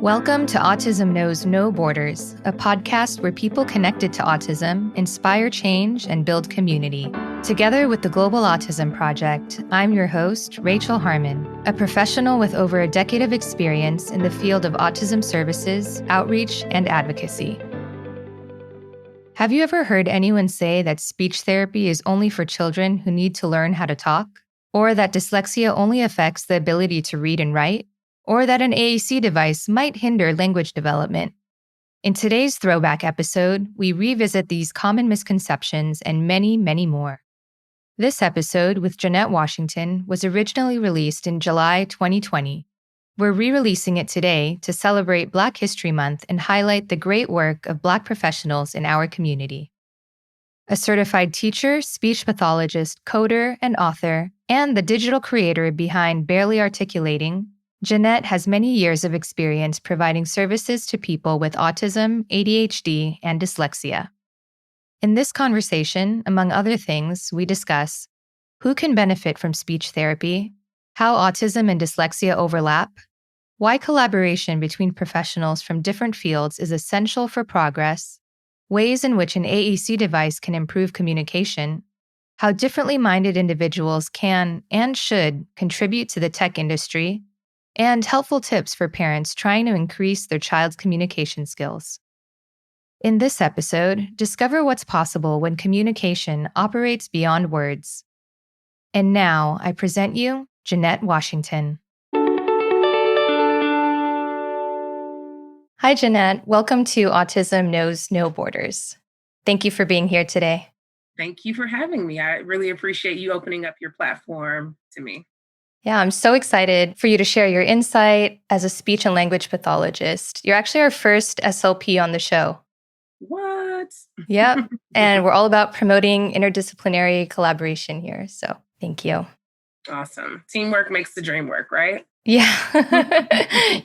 Welcome to Autism Knows No Borders, a podcast where people connected to autism inspire change and build community. Together with the Global Autism Project, I'm your host, Rachel Harmon, a professional with over a decade of experience in the field of autism services, outreach, and advocacy. Have you ever heard anyone say that speech therapy is only for children who need to learn how to talk? Or that dyslexia only affects the ability to read and write? Or that an AAC device might hinder language development? In today's throwback episode, we revisit these common misconceptions and many, many more. This episode with Jeannette Washington was originally released in July 2020. We're re-releasing it today to celebrate Black History Month and highlight the great work of Black professionals in our community. A certified teacher, speech pathologist, coder, and author, and the digital creator behind Barely Articulating, Jeannette has many years of experience providing services to people with autism, ADHD, and dyslexia. In this conversation, among other things, we discuss who can benefit from speech therapy, how autism and dyslexia overlap, why collaboration between professionals from different fields is essential for progress, ways in which an AAC device can improve communication, how differently minded individuals can and should contribute to the tech industry, and helpful tips for parents trying to increase their child's communication skills. In this episode, discover what's possible when communication operates beyond words. And now, I present you Jeannette Washington. Hi, Jeannette. Welcome to Autism Knows No Borders. Thank you for being here today. Thank you for having me. I really appreciate you opening up your platform to me. Yeah, I'm so excited for you to share your insight as a speech and language pathologist. You're actually our first SLP on the show. What? Yep. And we're all about promoting interdisciplinary collaboration here. So thank you. Awesome. Teamwork makes the dream work, right? Yeah,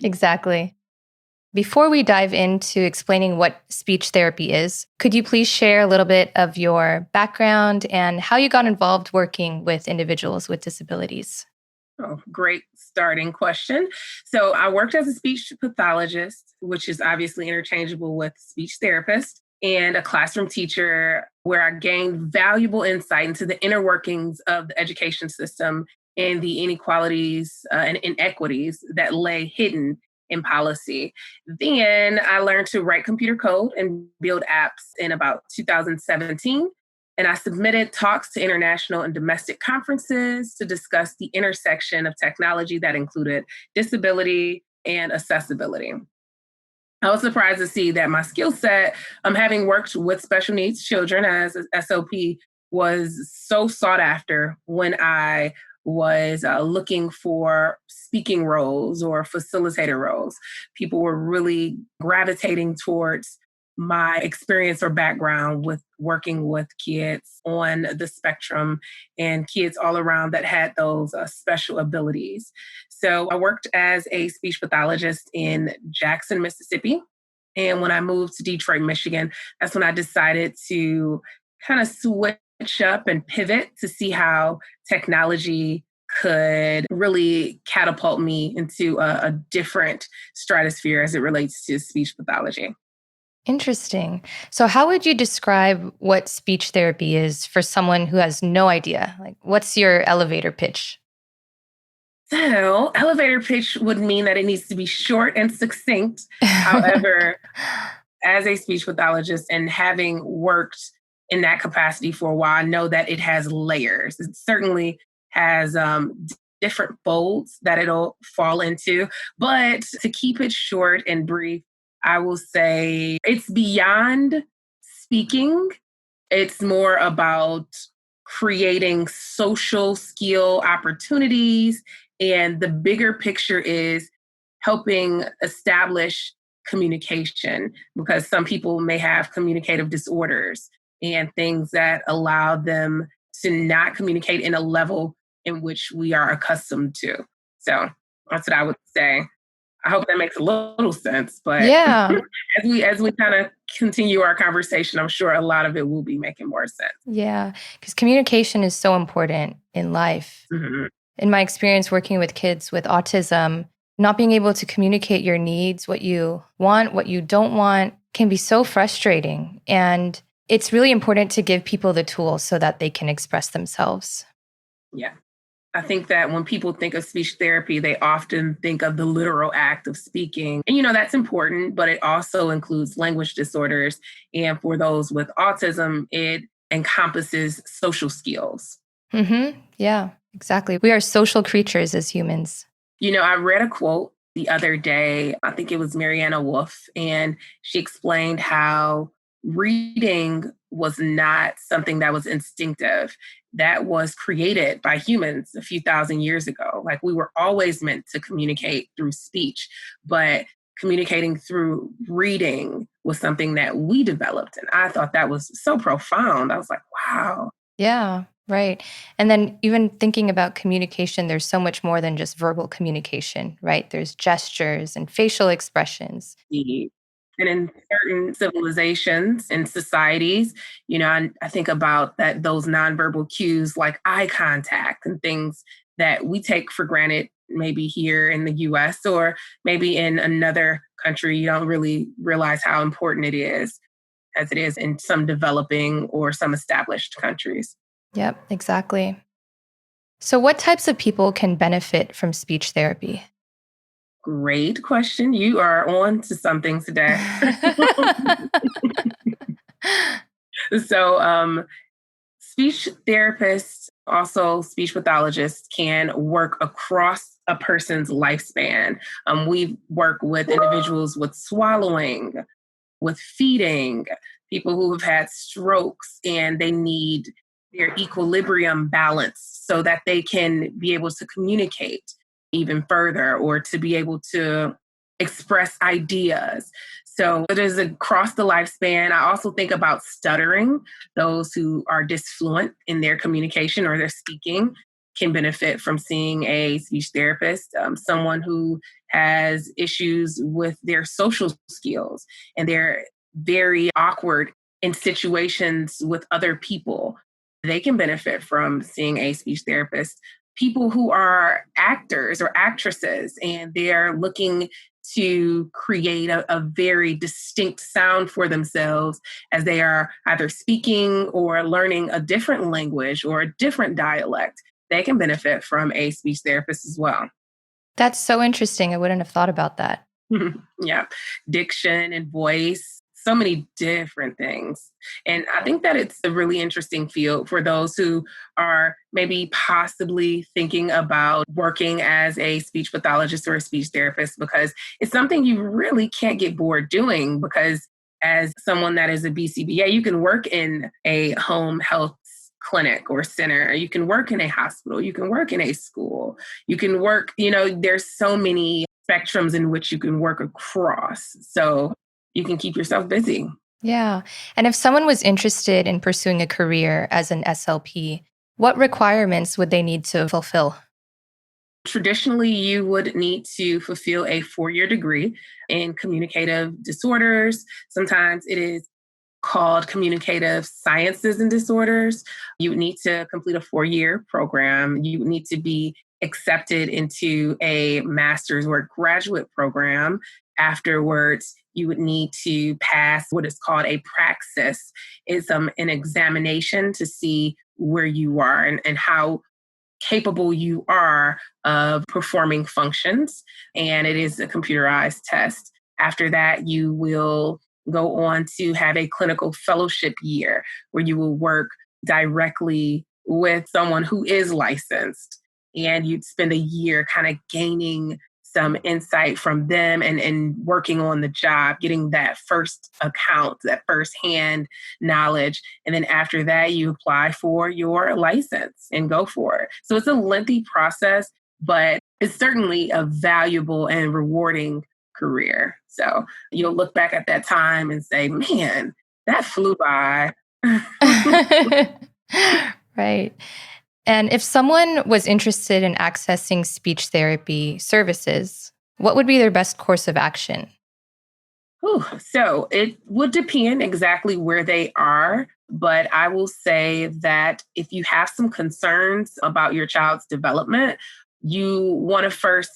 exactly. Before we dive into explaining what speech therapy is, could you please share a little bit of your background and how you got involved working with individuals with disabilities? Oh, great starting question. So I worked as a speech pathologist, which is obviously interchangeable with speech therapist, and a classroom teacher where I gained valuable insight into the inner workings of the education system and the inequalities and inequities that lay hidden in policy. Then I learned to write computer code and build apps in about 2017. And I submitted talks to international and domestic conferences to discuss the intersection of technology that included disability and accessibility. I was surprised to see that my skill set, having worked with special needs children as an SLP, was so sought after when I was looking for speaking roles or facilitator roles. People were really gravitating towards my experience or background with working with kids on the spectrum and kids all around that had those special abilities. So I worked as a speech pathologist in Jackson, Mississippi. And when I moved to Detroit, Michigan, that's when I decided to kind of switch up and pivot to see how technology could really catapult me into a different stratosphere as it relates to speech pathology. Interesting. So how would you describe what speech therapy is for someone who has no idea? Like, what's your elevator pitch? So, elevator pitch would mean that it needs to be short and succinct. However, as a speech pathologist and having worked in that capacity for a while, I know that it has layers. It certainly has different folds that it'll fall into. But to keep it short and brief, I will say it's beyond speaking. It's more about creating social skill opportunities. And the bigger picture is helping establish communication, because some people may have communicative disorders and things that allow them to not communicate in a level in which we are accustomed to. So that's what I would say. I hope that makes a little sense, but Yeah. as we kind of continue our conversation, I'm sure a lot of it will be making more sense. Yeah, because communication is so important in life. Mm-hmm. In my experience working with kids with autism, Not being able to communicate your needs, what you want, what you don't want, can be so frustrating. And it's really important to give people the tools so that they can express themselves. Yeah. I think that when people think of speech therapy, they often think of the literal act of speaking. And, that's important, but it also includes language disorders. And for those with autism, it encompasses social skills. Yeah, exactly. We are social creatures as humans. I read a quote the other day. I think it was Mariana Wolf, and she explained how reading was not something that was instinctive, that was created by humans a few thousand years ago. Like, we were always meant to communicate through speech, but communicating through reading was something that we developed. And I thought that was so profound. I was like, wow. Yeah, right. And then even thinking about communication, there's so much more than just verbal communication, right? There's gestures and facial expressions. And in certain civilizations and societies, I think about that, those nonverbal cues like eye contact and things that we take for granted, maybe here in the US or maybe in another country. You don't really realize how important it is, as it is in some developing or some established countries. Yep, exactly. So, what types of people can benefit from speech therapy? Great question. You are on to something today. So, speech therapists, also speech pathologists, can work across a person's lifespan. We work with individuals with swallowing, with feeding, people who have had strokes, and they need their equilibrium balance so that they can be able to communicate even further or to be able to express ideas. So it is across the lifespan. I also think about stuttering. Those who are disfluent in their communication or their speaking can benefit from seeing a speech therapist. Someone who has issues with their social skills and they're very awkward in situations with other people, they can benefit from seeing a speech therapist. People who are actors or actresses and they're looking to create a very distinct sound for themselves as they are either speaking or learning a different language or a different dialect, they can benefit from a speech therapist as well. That's so interesting. I wouldn't have thought about that. Yeah. Diction and voice, so many different things. And I think that it's a really interesting field for those who are maybe possibly thinking about working as a speech pathologist or a speech therapist, because it's something you really can't get bored doing. Because as someone that is a BCBA, you can work in a home health clinic or center, you can work in a hospital, you can work in a school, you can work, there's so many spectrums in which you can work across. So you can keep yourself busy. Yeah. And if someone was interested in pursuing a career as an SLP, what requirements would they need to fulfill? Traditionally, you would need to fulfill a 4-year degree in communicative disorders. Sometimes it is called communicative sciences and disorders. You would need to complete a 4-year program. You would need to be accepted into a master's or a graduate program. Afterwards, you would need to pass what is called a praxis. It's an examination to see where you are and how capable you are of performing functions. And it is a computerized test. After that, you will go on to have a clinical fellowship year where you will work directly with someone who is licensed. And you'd spend a year kind of gaining some insight from them and working on the job, getting that first account, that first-hand knowledge. And then after that, you apply for your license and go for it. So it's a lengthy process, but it's certainly a valuable and rewarding career. So you'll look back at that time and say, man, that flew by. Right. And if someone was interested in accessing speech therapy services, what would be their best course of action? So it would depend exactly where they are. But I will say that if you have some concerns about your child's development you want to first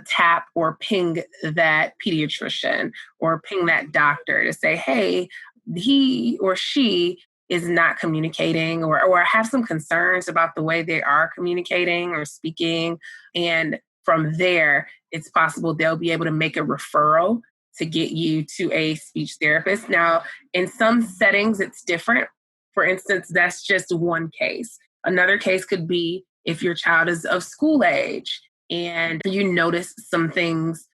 tap or ping that pediatrician or ping that doctor to say, hey, he or she is not communicating or have some concerns about the way they are communicating or speaking. And from there, it's possible they'll be able to make a referral to get you to a speech therapist. Now, in some settings, it's different. For instance, that's just one case. Another case could be if your child is of school age and you notice some things,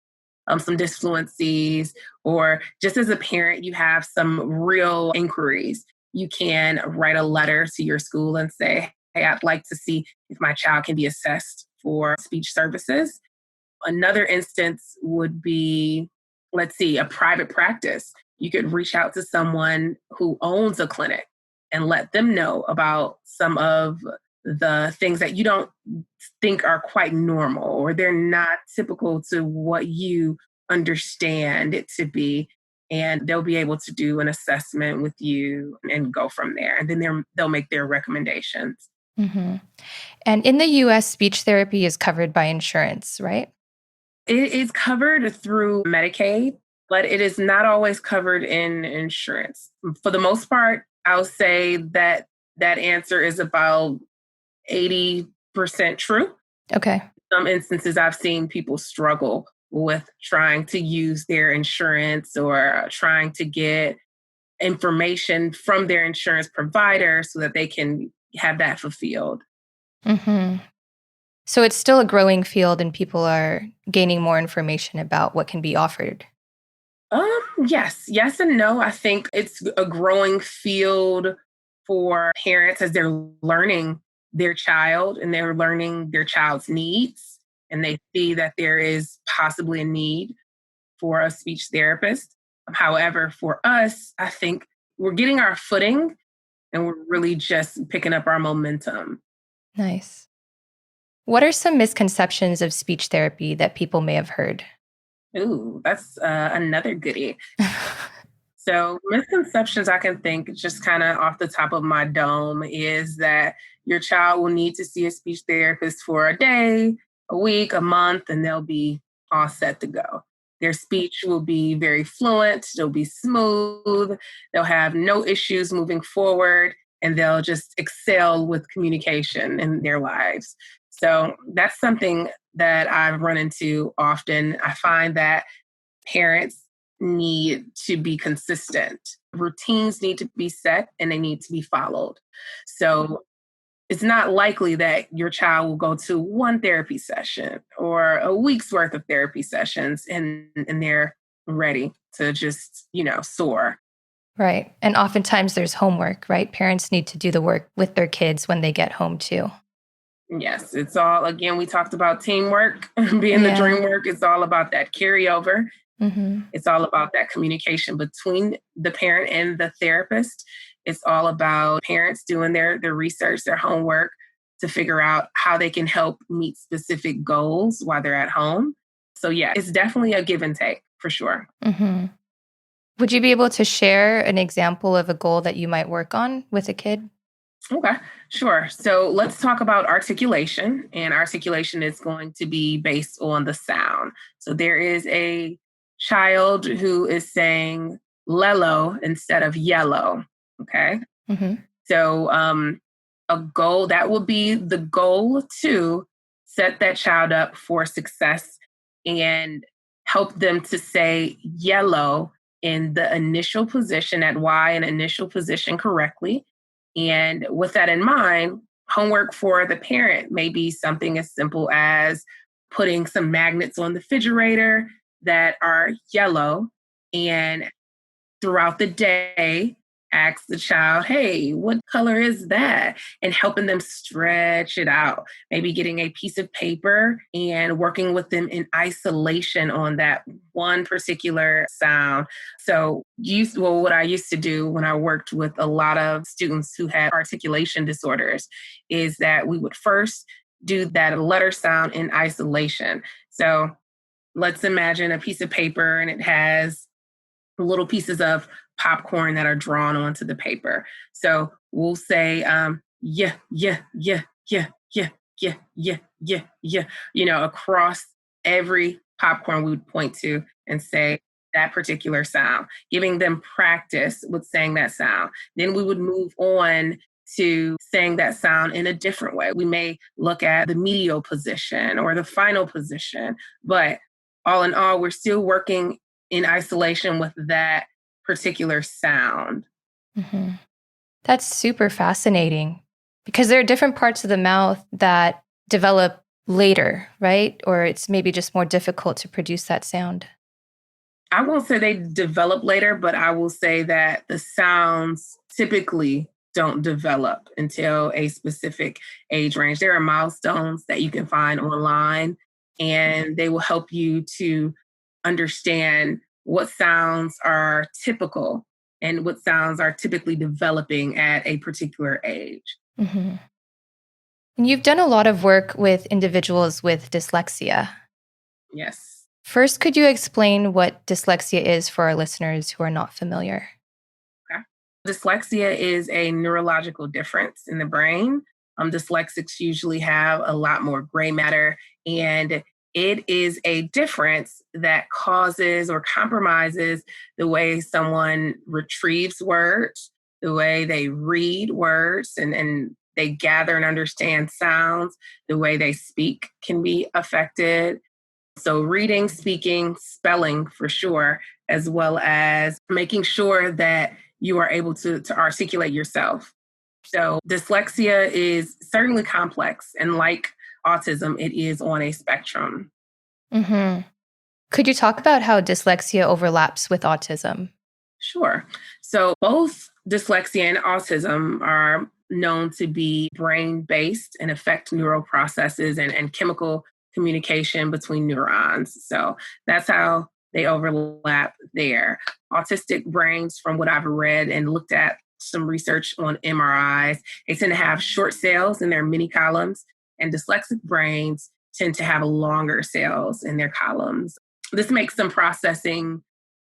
some disfluencies, or just as a parent, you have some real inquiries. You can write a letter to your school and say, hey, I'd like to see if my child can be assessed for speech services. Another instance would be, let's see, a private practice. You could reach out to someone who owns a clinic and let them know about some of the things that you don't think are quite normal or they're not typical to what you understand it to be. And they'll be able to do an assessment with you and go from there. And then they'll make their recommendations. Mm-hmm. And in the US, speech therapy is covered by insurance, right? It is covered through Medicaid, but it is not always covered in insurance. For the most part, I'll say that that answer is about 80% true. Okay. Some instances I've seen people struggle with trying to use their insurance or trying to get information from their insurance provider so that they can have that fulfilled. Mm-hmm. So it's still a growing field and people are gaining more information about what can be offered. Yes and no. I think it's a growing field for parents as they're learning their child and they're learning their child's needs. And they see that there is possibly a need for a speech therapist. However, for us, I think we're getting our footing and we're really just picking up our momentum. Nice. What are some misconceptions of speech therapy that people may have heard? Ooh, that's another goodie. So misconceptions I can think just kind of off the top of my dome is that your child will need to see a speech therapist for a day, a week, a month, and they'll be all set to go. Their speech will be very fluent, they'll be smooth, they'll have no issues moving forward, and they'll just excel with communication in their lives. So that's something that I've run into often. I find that parents need to be consistent. Routines need to be set and they need to be followed. So it's not likely that your child will go to one therapy session or a week's worth of therapy sessions and they're ready to just, soar. Right. And oftentimes there's homework, right? Parents need to do the work with their kids when they get home too. Yes, it's all, again, we talked about teamwork being the dream work. It's all about that carryover. Mm-hmm. It's all about that communication between the parent and the therapist. It's all about parents doing their research, their homework to figure out how they can help meet specific goals while they're at home. So yeah, it's definitely a give and take for sure. Mm-hmm. Would you be able to share an example of a goal that you might work on with a kid? Okay, sure. So let's talk about articulation. And articulation is going to be based on the sound. So there is a child who is saying lello instead of yellow. Okay. Mm-hmm. So a goal that will be the goal to set that child up for success and help them to say yellow in the initial position at Y and initial position correctly. And with that in mind, homework for the parent may be something as simple as putting some magnets on the refrigerator that are yellow and throughout the day, ask the child, hey, what color is that? And helping them stretch it out. Maybe getting a piece of paper and working with them in isolation on that one particular sound. So what I used to do when I worked with a lot of students who had articulation disorders is that we would first do that letter sound in isolation. So let's imagine a piece of paper and it has little pieces of popcorn that are drawn onto the paper. So we'll say, yeah, yeah, yeah, yeah, yeah, yeah, yeah, yeah, across every popcorn we would point to and say that particular sound, giving them practice with saying that sound. Then we would move on to saying that sound in a different way. We may look at the medial position or the final position, but all in all, we're still working in isolation with that particular sound. Mm-hmm. That's super fascinating because there are different parts of the mouth that develop later, right? Or it's maybe just more difficult to produce that sound. I won't say they develop later, but I will say that the sounds typically don't develop until a specific age range. There are milestones that you can find online, and they will help you to understand what sounds are typical and what sounds are typically developing at a particular age. Mm-hmm. And you've done a lot of work with individuals with dyslexia. Yes. First, could you explain what dyslexia is for our listeners who are not familiar? Okay. Dyslexia is a neurological difference in the brain. Dyslexics usually have a lot more gray matter, and it is a difference that causes or compromises the way someone retrieves words, the way they read words, and they gather and understand sounds, the way they speak can be affected. So, reading, speaking, spelling for sure, as well as making sure that you are able to articulate yourself. So, dyslexia is certainly complex. And like autism, it is on a spectrum. Mm-hmm. Could you talk about how dyslexia overlaps with autism? Sure. So, both dyslexia and autism are known to be brain based and affect neural processes and chemical communication between neurons. So, that's how they overlap there. Autistic brains, from what I've read and looked at some research on MRIs, they tend to have short cells in their mini columns, and dyslexic brains tend to have longer cells in their columns. This makes some processing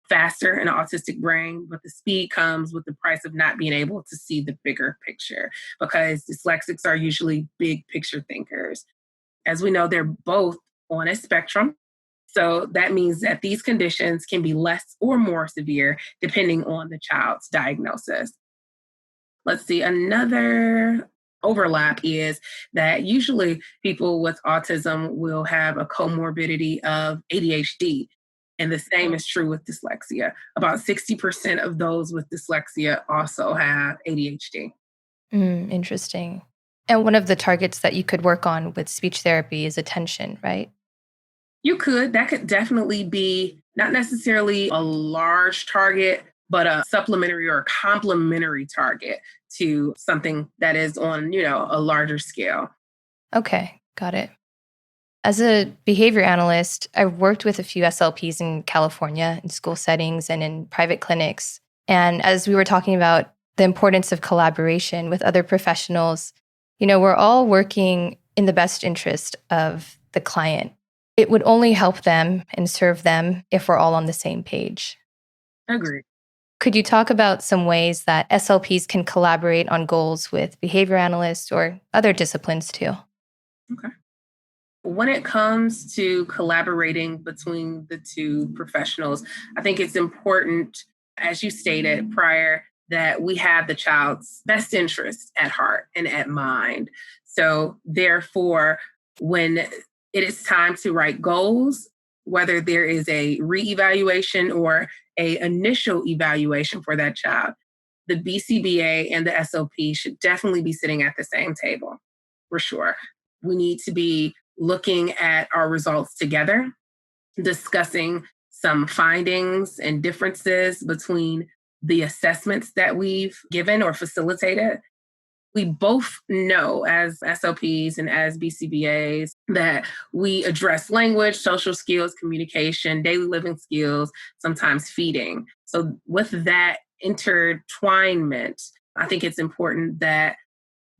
faster in an autistic brain, but the speed comes with the price of not being able to see the bigger picture because dyslexics are usually big picture thinkers. As we know, they're both on a spectrum. So that means that these conditions can be less or more severe depending on the child's diagnosis. Let's see, another overlap is that usually people with autism will have a comorbidity of ADHD. And the same is true with dyslexia. About 60% of those with dyslexia also have ADHD. Interesting. And one of the targets that you could work on with speech therapy is attention, right? That could definitely be not necessarily a large target, but a supplementary or complementary target to something that is on, a larger scale. Okay, got it. As a behavior analyst, I've worked with a few SLPs in California in school settings and in private clinics. And as we were talking about the importance of collaboration with other professionals, we're all working in the best interest of the client. It would only help them and serve them if we're all on the same page. Agreed. Could you talk about some ways that SLPs can collaborate on goals with behavior analysts or other disciplines too? Okay. When it comes to collaborating between the two professionals, I think it's important, as you stated prior, that we have the child's best interest at heart and at mind. So therefore, when it is time to write goals, whether there is a reevaluation or a initial evaluation for that child, the BCBA and the SLP should definitely be sitting at the same table, for sure. We need to be looking at our results together, discussing some findings and differences between the assessments that we've given or facilitated. We both know as SLPs and as BCBAs that we address language, social skills, communication, daily living skills, sometimes feeding. So with that intertwinement, I think it's important that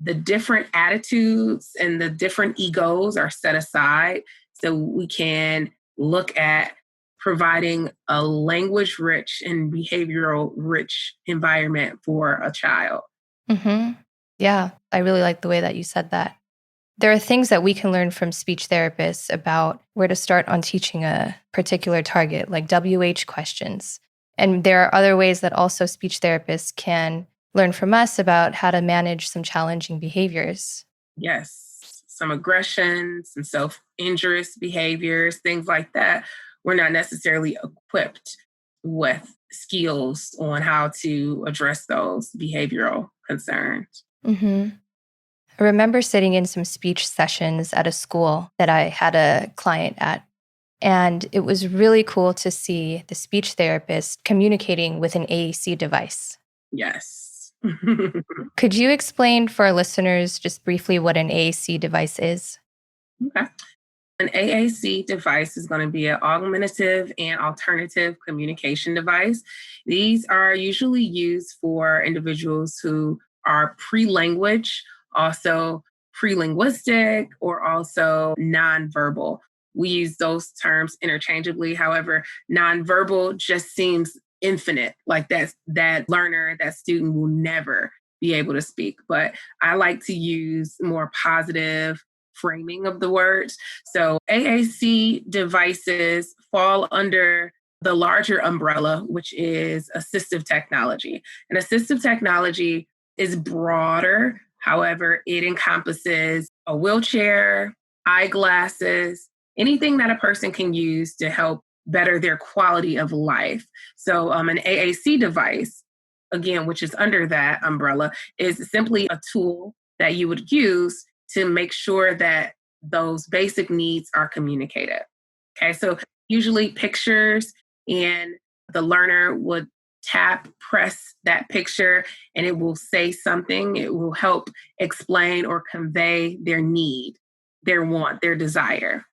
the different attitudes and the different egos are set aside so we can look at providing a language rich and behavioral rich environment for a child. Mm-hmm. Yeah, I really like the way that you said that. There are things that we can learn from speech therapists about where to start on teaching a particular target, like WH questions. And there are other ways that also speech therapists can learn from us about how to manage some challenging behaviors. Yes, some aggression, some self-injurious behaviors, things like that. We're not necessarily equipped with skills on how to address those behavioral concerns. Mm-hmm. I remember sitting in some speech sessions at a school that I had a client at, and it was really cool to see the speech therapist communicating with an AAC device. Yes. Could you explain for our listeners just briefly what an AAC device is? Okay. An AAC device is going to be an augmentative and alternative communication device. These are usually used for individuals who are pre-language, also pre-linguistic, or also nonverbal. We use those terms interchangeably. However, nonverbal just seems infinite, like that learner, that student will never be able to speak. But I like to use more positive framing of the words. So AAC devices fall under the larger umbrella, which is assistive technology. And assistive technology is broader. However, it encompasses a wheelchair, eyeglasses, anything that a person can use to help better their quality of life. So an AAC device, again, which is under that umbrella, is simply a tool that you would use to make sure that those basic needs are communicated. Okay, so usually pictures, and the learner would press that picture, and it will say something. It will help explain or convey their need, their want, their desire.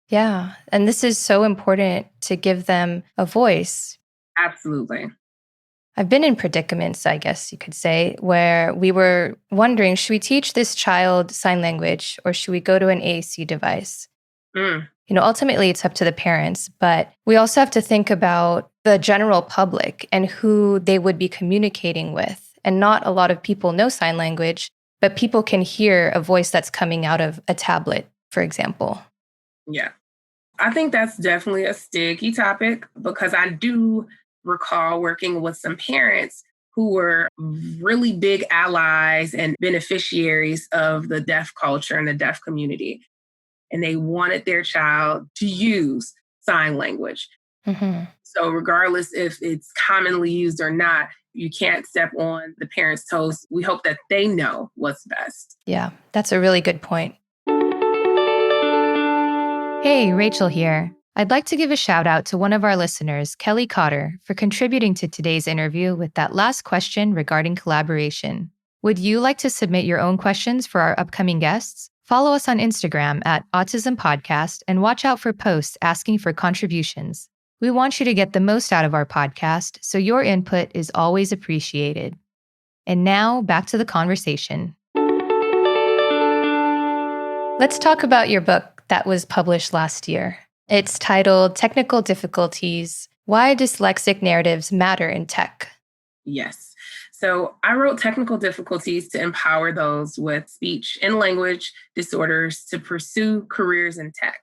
Yeah, and this is so important to give them a voice. Absolutely. I've been in predicaments, I guess you could say, where we were wondering, should we teach this child sign language or should we go to an AAC device? Mm. Ultimately it's up to the parents, but we also have to think about the general public and who they would be communicating with. And not a lot of people know sign language, but people can hear a voice that's coming out of a tablet, for example. Yeah. I think that's definitely a sticky topic because I do recall working with some parents who were really big allies and beneficiaries of the deaf culture and the deaf community. And they wanted their child to use sign language. Mm-hmm. So regardless if it's commonly used or not, you can't step on the parents' toes. We hope that they know what's best. Yeah, that's a really good point. Hey, Rachel here. I'd like to give a shout out to one of our listeners, Kelly Cotter, for contributing to today's interview with that last question regarding collaboration. Would you like to submit your own questions for our upcoming guests? Follow us on Instagram at Autism Podcast and watch out for posts asking for contributions. We want you to get the most out of our podcast, so your input is always appreciated. And now, back to the conversation. Let's talk about your book that was published last year. It's titled Technical Difficulties: Why Dyslexic Narratives Matter in Tech. Yes. So I wrote Technical Difficulties to empower those with speech and language disorders to pursue careers in tech.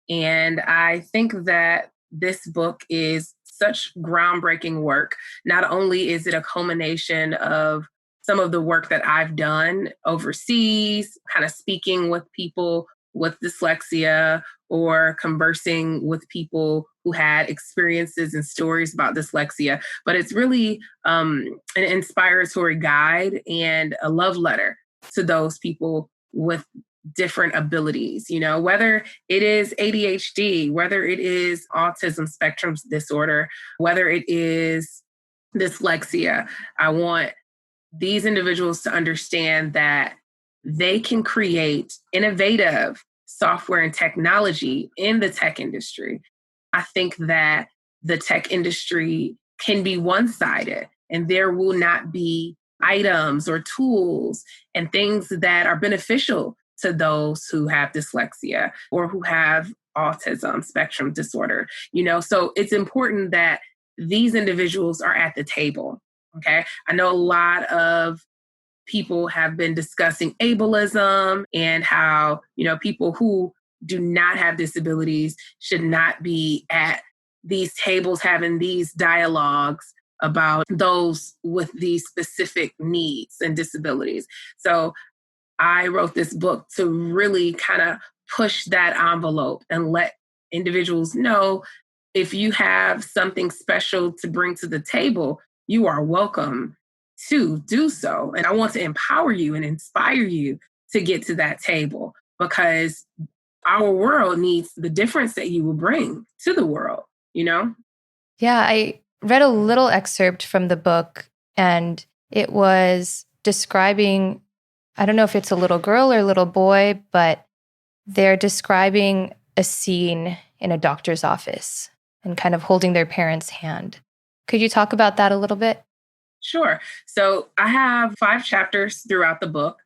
And I think that this book is such groundbreaking work. Not only is it a culmination of some of the work that I've done overseas, kind of speaking with people with dyslexia or conversing with people who had experiences and stories about dyslexia, but it's really an inspiratory guide and a love letter to those people with different abilities, whether it is ADHD, whether it is autism spectrum disorder, whether it is dyslexia. I want these individuals to understand that they can create innovative software and technology in the tech industry. I think that the tech industry can be one-sided, and there will not be items or tools and things that are beneficial to those who have dyslexia or who have autism spectrum disorder. So it's important that these individuals are at the table. Okay. I know a lot of people have been discussing ableism and how, people who do not have disabilities should not be at these tables having these dialogues about those with these specific needs and disabilities. So I wrote this book to really kind of push that envelope and let individuals know if you have something special to bring to the table, you are welcome to do so. And I want to empower you and inspire you to get to that table, because our world needs the difference that you will bring to the world, Yeah, I read a little excerpt from the book, and it was describing, I don't know if it's a little girl or a little boy, but they're describing a scene in a doctor's office and kind of holding their parents' hand. Could you talk about that a little bit? Sure. So I have 5 chapters throughout the book.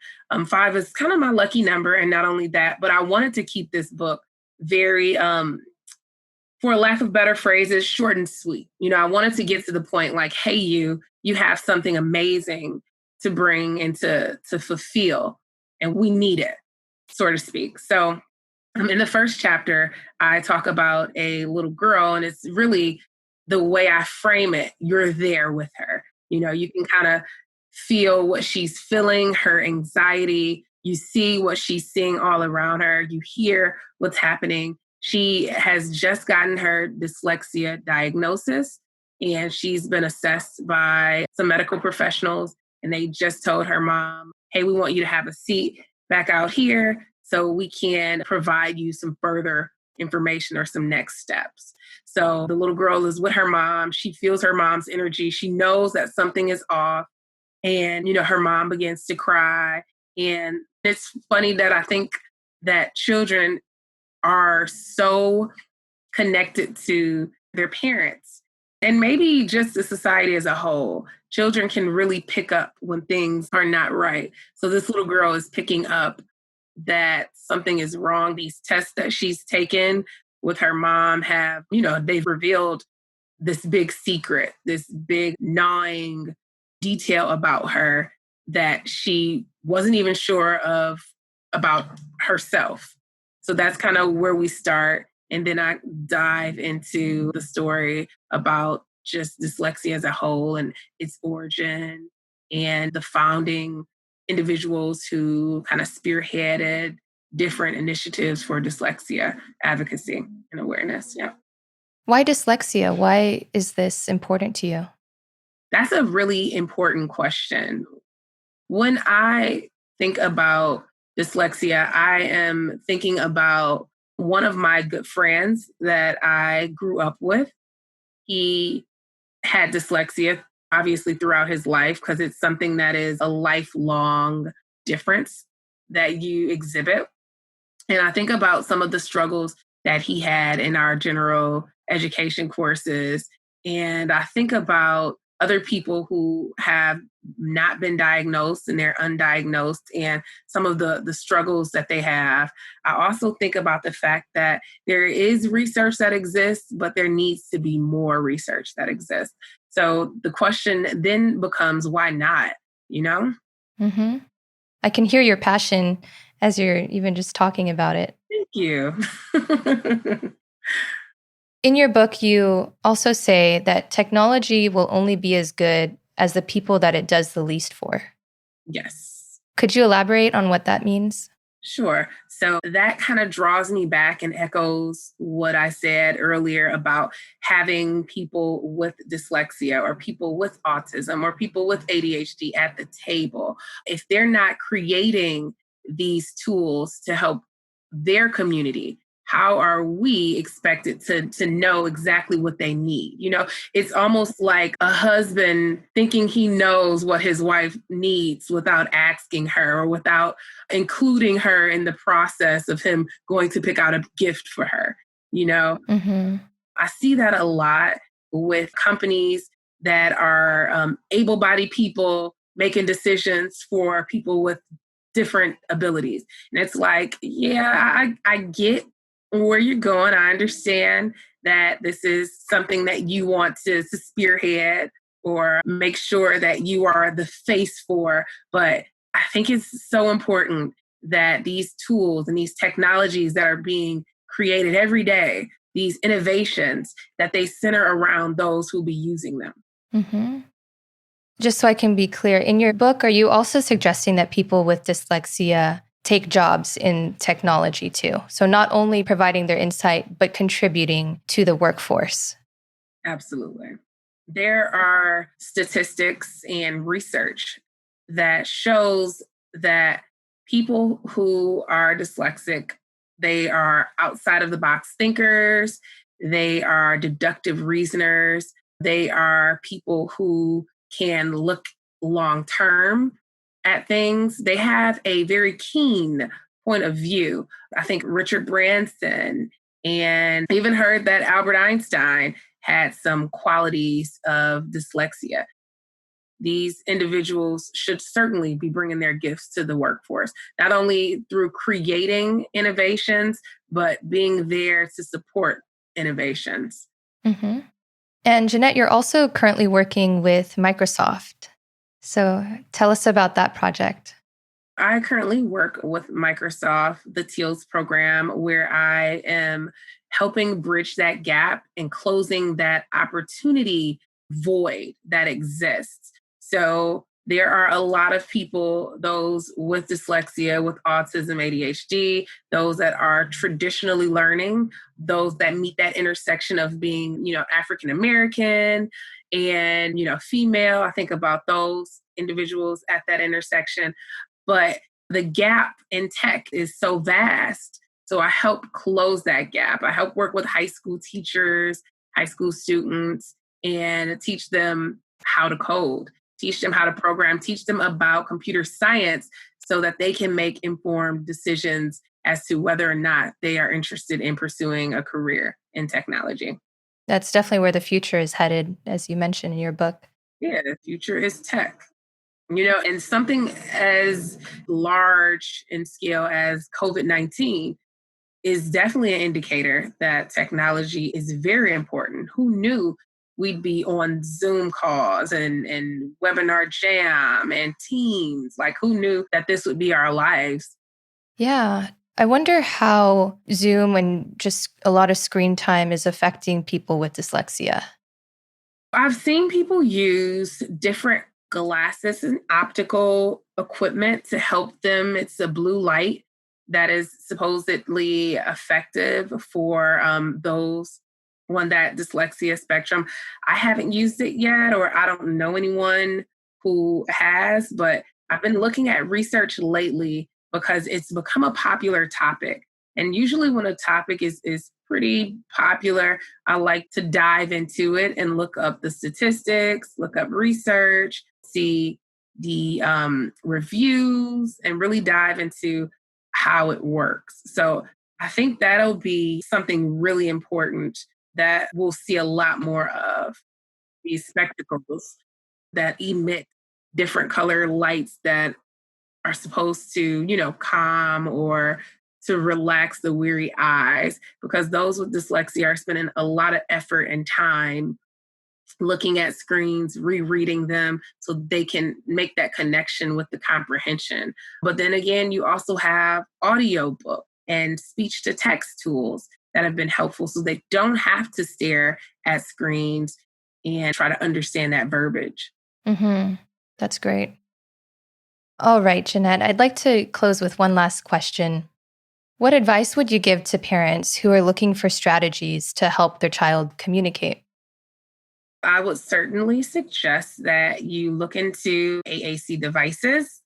5 is kind of my lucky number. And not only that, but I wanted to keep this book very, for lack of better phrases, short and sweet. I wanted to get to the point like, hey, you have something amazing to bring and to fulfill, and we need it, so to speak. So in the first chapter, I talk about a little girl, and it's really the way I frame it. You're there with her. You can kind of feel what she's feeling, her anxiety. You see what she's seeing all around her. You hear what's happening. She has just gotten her dyslexia diagnosis, and she's been assessed by some medical professionals, and they just told her mom, hey, we want you to have a seat back out here so we can provide you some further information or some next steps. So the little girl is with her mom. She feels her mom's energy. She knows that something is off. And, her mom begins to cry. And it's funny that I think that children are so connected to their parents, and maybe just the society as a whole. Children can really pick up when things are not right. So this little girl is picking up that something is wrong. These tests that she's taken with her mom have, they've revealed this big secret, this big gnawing detail about her that she wasn't even sure of about herself. So that's kind of where we start. And then I dive into the story about just dyslexia as a whole and its origin and the founding individuals who kind of spearheaded different initiatives for dyslexia advocacy and awareness. Yeah. Why dyslexia? Why is this important to you? That's a really important question. When I think about dyslexia, I am thinking about one of my good friends that I grew up with. He had dyslexia, obviously, throughout his life, because it's something that is a lifelong difference that you exhibit. And I think about some of the struggles that he had in our general education courses. And I think about other people who have not been diagnosed and they're undiagnosed and some of the struggles that they have. I also think about the fact that there is research that exists, but there needs to be more research that exists. So the question then becomes, why not? Mm-hmm. I can hear your passion as you're even just talking about it. Thank you. In your book, you also say that technology will only be as good as the people that it does the least for. Yes. Could you elaborate on what that means? Sure. So that kind of draws me back and echoes what I said earlier about having people with dyslexia or people with autism or people with ADHD at the table. If they're not creating these tools to help their community, how are we expected to know exactly what they need? It's almost like a husband thinking he knows what his wife needs without asking her or without including her in the process of him going to pick out a gift for her. Mm-hmm. I see that a lot with companies that are able-bodied people making decisions for people with different abilities. And it's like, yeah, I get where you're going. I understand that this is something that you want to spearhead, or make sure that you are the face for. But I think it's so important that these tools and these technologies that are being created every day, these innovations, that they center around those who be using them. Mm-hmm. Just so I can be clear, in your book, are you also suggesting that people with dyslexia take jobs in technology too? So not only providing their insight, but contributing to the workforce? Absolutely. There are statistics and research that shows that people who are dyslexic, they are outside of the box thinkers, they are deductive reasoners, they are people who can look long term at things. They have a very keen point of view. I think Richard Branson, and even heard that Albert Einstein had some qualities of dyslexia. These individuals should certainly be bringing their gifts to the workforce, not only through creating innovations, but being there to support innovations. Mm-hmm. And Jeannette, you're also currently working with Microsoft. So tell us about that project. I currently work with Microsoft, the TEALS program, where I am helping bridge that gap and closing that opportunity void that exists. So there are a lot of people, those with dyslexia, with autism, ADHD, those that are traditionally learning, those that meet that intersection of being, African American and, female. I think about those individuals at that intersection. But the gap in tech is so vast. So I help close that gap. I help work with high school teachers, high school students, and teach them how to code, teach them how to program, teach them about computer science so that they can make informed decisions as to whether or not they are interested in pursuing a career in technology. That's definitely where the future is headed, as you mentioned in your book. Yeah, the future is tech. And something as large in scale as COVID-19 is definitely an indicator that technology is very important. Who knew we'd be on Zoom calls and Webinar Jam and Teams? Like, who knew that this would be our lives? Yeah. I wonder how Zoom and just a lot of screen time is affecting people with dyslexia. I've seen people use different glasses and optical equipment to help them. It's a blue light that is supposedly effective for those on that dyslexia spectrum. I haven't used it yet, or I don't know anyone who has, but I've been looking at research lately because it's become a popular topic. And usually when a topic is pretty popular, I like to dive into it and look up the statistics, look up research, see the reviews, and really dive into how it works. So I think that'll be something really important that we'll see a lot more of, these spectacles that emit different color lights that are supposed to, calm or to relax the weary eyes, because those with dyslexia are spending a lot of effort and time looking at screens, rereading them so they can make that connection with the comprehension. But then again, you also have audiobook and speech to text tools that have been helpful so they don't have to stare at screens and try to understand that verbiage. Mm-hmm. That's great. All right, Jeannette, I'd like to close with one last question. What advice would you give to parents who are looking for strategies to help their child communicate? I would certainly suggest that you look into AAC devices.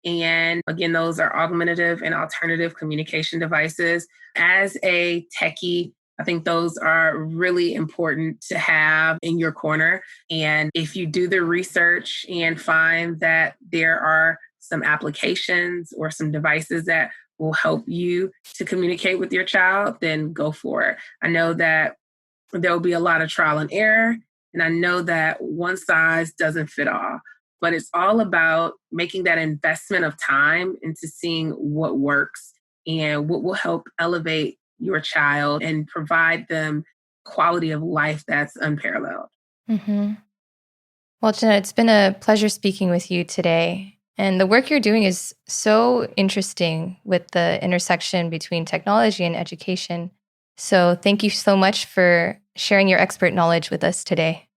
And again, those are augmentative and alternative communication devices. As a techie, I think those are really important to have in your corner. And if you do the research and find that there are some applications or some devices that will help you to communicate with your child, then go for it. I know that there'll be a lot of trial and error. And I know that one size doesn't fit all, but it's all about making that investment of time into seeing what works and what will help elevate your child and provide them quality of life that's unparalleled. Mm-hmm. Well, Jeannette, it's been a pleasure speaking with you today. And the work you're doing is so interesting with the intersection between technology and education. So thank you so much for sharing your expert knowledge with us today.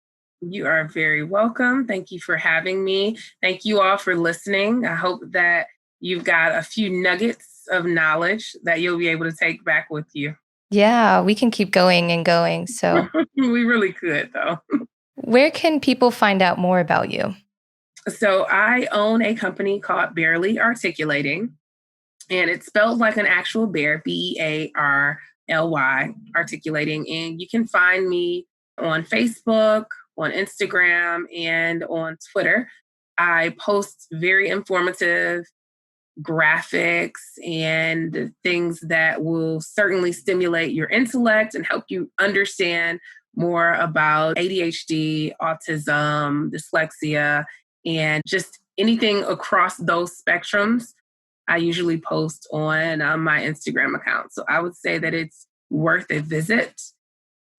You are very welcome. Thank you for having me. Thank you all for listening. I hope that you've got a few nuggets of knowledge that you'll be able to take back with you. Yeah, we can keep going and going. So We really could, though. where can people find out more about you? So I own a company called Barely Articulating, and it's spelled like an actual bear, Bearly, articulating. And you can find me on Facebook, on Instagram, and on Twitter. I post very informative graphics and things that will certainly stimulate your intellect and help you understand more about ADHD, autism, dyslexia, and just anything across those spectrums. I usually post on my Instagram account. So I would say that it's worth a visit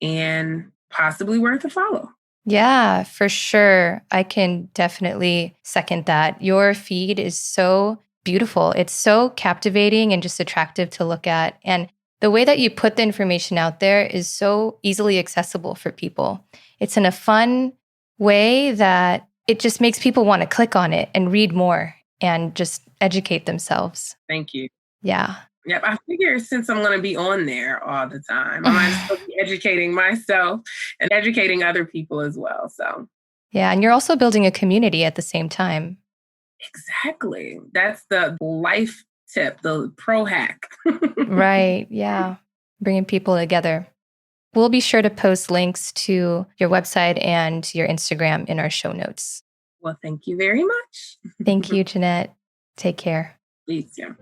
and possibly worth a follow. Yeah, for sure. I can definitely second that. Your feed is so beautiful. It's so captivating and just attractive to look at. And the way that you put the information out there is so easily accessible for people. It's in a fun way that it just makes people want to click on it and read more and just educate themselves. Thank you. Yeah. Yep. I figure since I'm going to be on there all the time, I might as well be educating myself and educating other people as well. So, yeah. And you're also building a community at the same time. exactly. That's the life tip, the pro hack. Right. Yeah. Bringing people together. We'll be sure to post links to your website and your Instagram in our show notes. Well, thank you very much. Thank you, Jeannette. Take care. Please, yeah.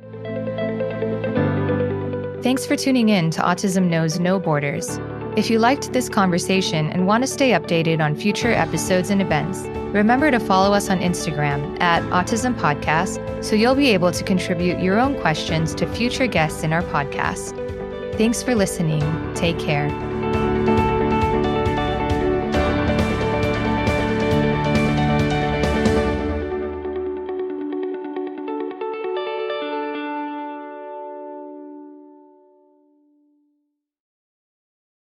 Thanks for tuning in to Autism Knows No Borders. If you liked this conversation and want to stay updated on future episodes and events, remember to follow us on Instagram at Autism Podcast so you'll be able to contribute your own questions to future guests in our podcast. Thanks for listening. Take care.